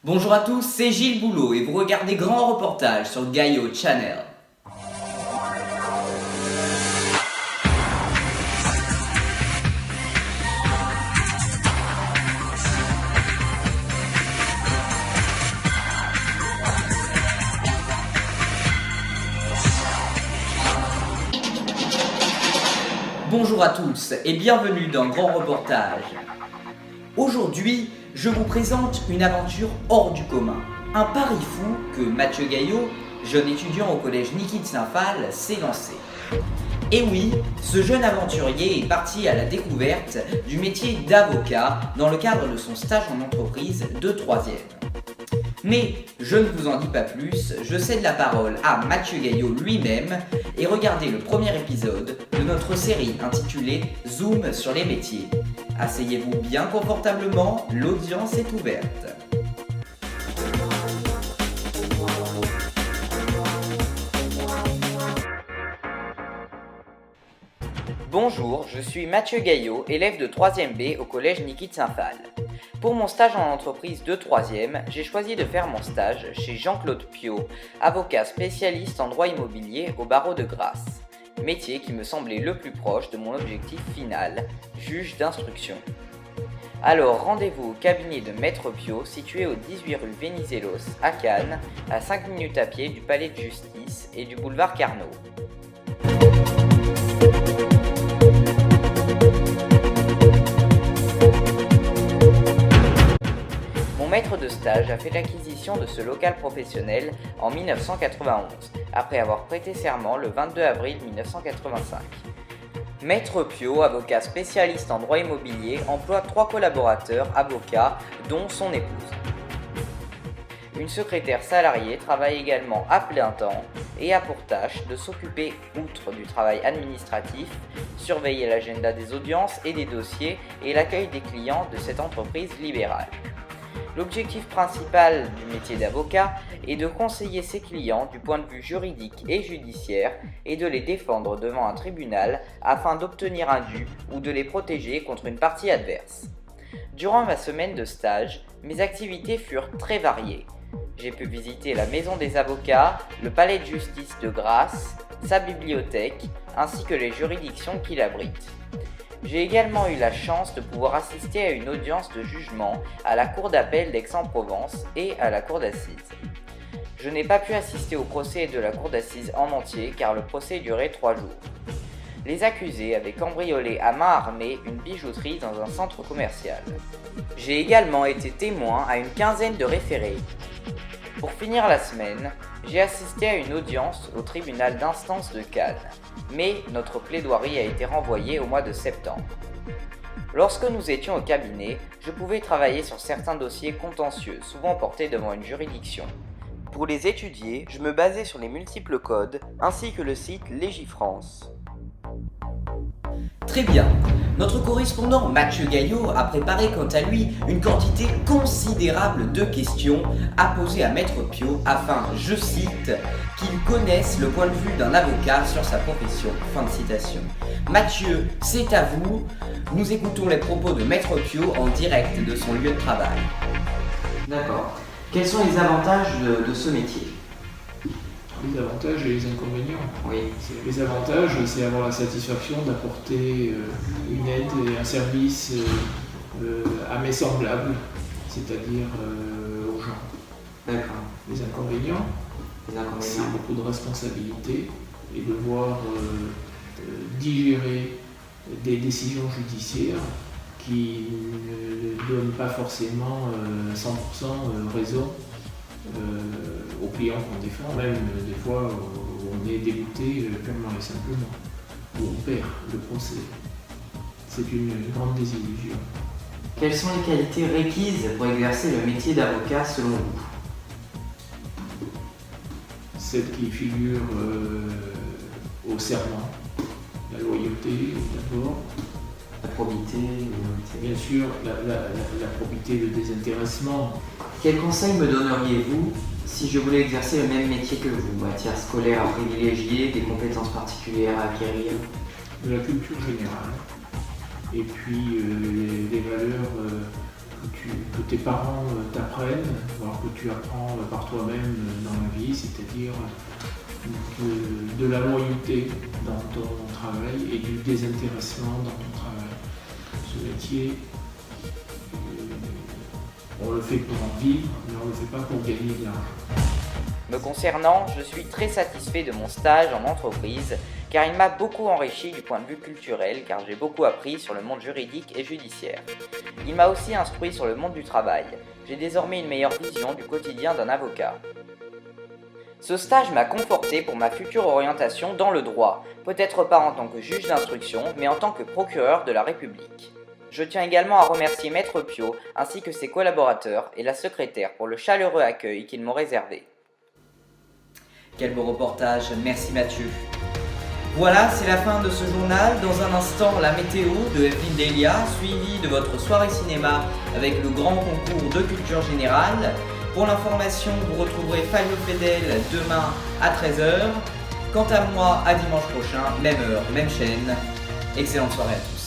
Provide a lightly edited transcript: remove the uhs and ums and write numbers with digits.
Bonjour à tous, c'est Gilles Boulot et vous regardez Grand Reportage sur Gaio Channel. Bonjour à tous et bienvenue dans Grand Reportage. Aujourd'hui, je vous présente une aventure hors du commun. Un pari fou que Mathieu Gaillot, jeune étudiant au collège Niki de Saint-Phal, s'est lancé. Et oui, ce jeune aventurier est parti à la découverte du métier d'avocat dans le cadre de son stage en entreprise de 3e. Mais je ne vous en dis pas plus, je cède la parole à Mathieu Gaillot lui-même et regardez le premier épisode de notre série intitulée Zoom sur les métiers. Asseyez-vous bien confortablement, l'audience est ouverte. Bonjour, je suis Mathieu Gaillot, élève de 3e B au collège Niki de Saint-Phal. Pour mon stage en entreprise de 3e, j'ai choisi de faire mon stage chez Jean-Claude Piot, avocat spécialiste en droit immobilier au barreau de Grasse, métier qui me semblait le plus proche de mon objectif final, juge d'instruction. Alors rendez-vous au cabinet de Maître Piot situé au 18 rue Vénizelos à Cannes, à 5 minutes à pied du palais de justice et du boulevard Carnot. Mon maître de stage a fait l'acquisition de ce local professionnel en 1991, après avoir prêté serment le 22 avril 1985. Maître Piot, avocat spécialiste en droit immobilier, emploie 3 collaborateurs avocats, dont son épouse. Une secrétaire salariée travaille également à plein temps et a pour tâche de s'occuper, outre du travail administratif, surveiller l'agenda des audiences et des dossiers et l'accueil des clients de cette entreprise libérale. L'objectif principal du métier d'avocat est de conseiller ses clients du point de vue juridique et judiciaire et de les défendre devant un tribunal afin d'obtenir un dû ou de les protéger contre une partie adverse. Durant ma semaine de stage, mes activités furent très variées. J'ai pu visiter la maison des avocats, le palais de justice de Grasse, sa bibliothèque, ainsi que les juridictions qui l'abritent. J'ai également eu la chance de pouvoir assister à une audience de jugement à la cour d'appel d'Aix-en-Provence et à la cour d'assises. Je n'ai pas pu assister au procès de la cour d'assises en entier car le procès durait 3 jours. Les accusés avaient cambriolé à main armée une bijouterie dans un centre commercial. J'ai également été témoin à une quinzaine de référés. Pour finir la semaine, j'ai assisté à une audience au tribunal d'instance de Cannes, mais notre plaidoirie a été renvoyée au mois de septembre. Lorsque nous étions au cabinet, je pouvais travailler sur certains dossiers contentieux, souvent portés devant une juridiction. Pour les étudier, je me basais sur les multiples codes, ainsi que le site Légifrance. Très bien. Notre correspondant Mathieu Gaillot a préparé quant à lui une quantité considérable de questions à poser à Maître Piot afin, je cite, qu'il connaisse le point de vue d'un avocat sur sa profession. Fin de citation. Mathieu, c'est à vous. Nous écoutons les propos de Maître Piot en direct de son lieu de travail. D'accord. Quels sont les avantages de ce métier ? Les avantages et les inconvénients. Oui. Les avantages, c'est avoir la satisfaction d'apporter une aide et un service à mes semblables, c'est-à-dire aux gens. D'accord. Les inconvénients, c'est beaucoup de responsabilités et devoir digérer des décisions judiciaires qui ne donnent pas forcément 100% raison aux clients qu'on défend, même des fois on est dégoûté purement et simplement, ou on perd le procès. C'est une grande désillusion. Quelles sont les qualités requises pour exercer le métier d'avocat selon vous ? Celles qui figurent au serment, la loyauté d'abord. La probité, bien sûr la probité, le désintéressement. Quel conseil me donneriez-vous si je voulais exercer le même métier que vous, matière scolaire à privilégier, des compétences particulières à acquérir ? De la culture générale, et puis les valeurs que tes parents t'apprennent, voire que tu apprends par toi-même dans la vie, c'est-à-dire de la loyauté dans ton travail et du désintéressement dans ton travail. Ce métier, on le fait pour en vivre, mais on ne le fait pas pour gagner de l'argent. Me concernant, je suis très satisfait de mon stage en entreprise car il m'a beaucoup enrichi du point de vue culturel car j'ai beaucoup appris sur le monde juridique et judiciaire. Il m'a aussi instruit sur le monde du travail. J'ai désormais une meilleure vision du quotidien d'un avocat. Ce stage m'a conforté pour ma future orientation dans le droit, peut-être pas en tant que juge d'instruction, mais en tant que procureur de la République. Je tiens également à remercier Maître Piot ainsi que ses collaborateurs et la secrétaire pour le chaleureux accueil qu'ils m'ont réservé. Quel beau reportage, merci Mathieu. Voilà, c'est la fin de ce journal. Dans un instant, la météo de Evelyne Delia, suivie de votre soirée cinéma avec le grand concours de culture générale. Pour l'information, vous retrouverez Fabio Fedel demain à 13h. Quant à moi, à dimanche prochain, même heure, même chaîne. Excellente soirée à tous.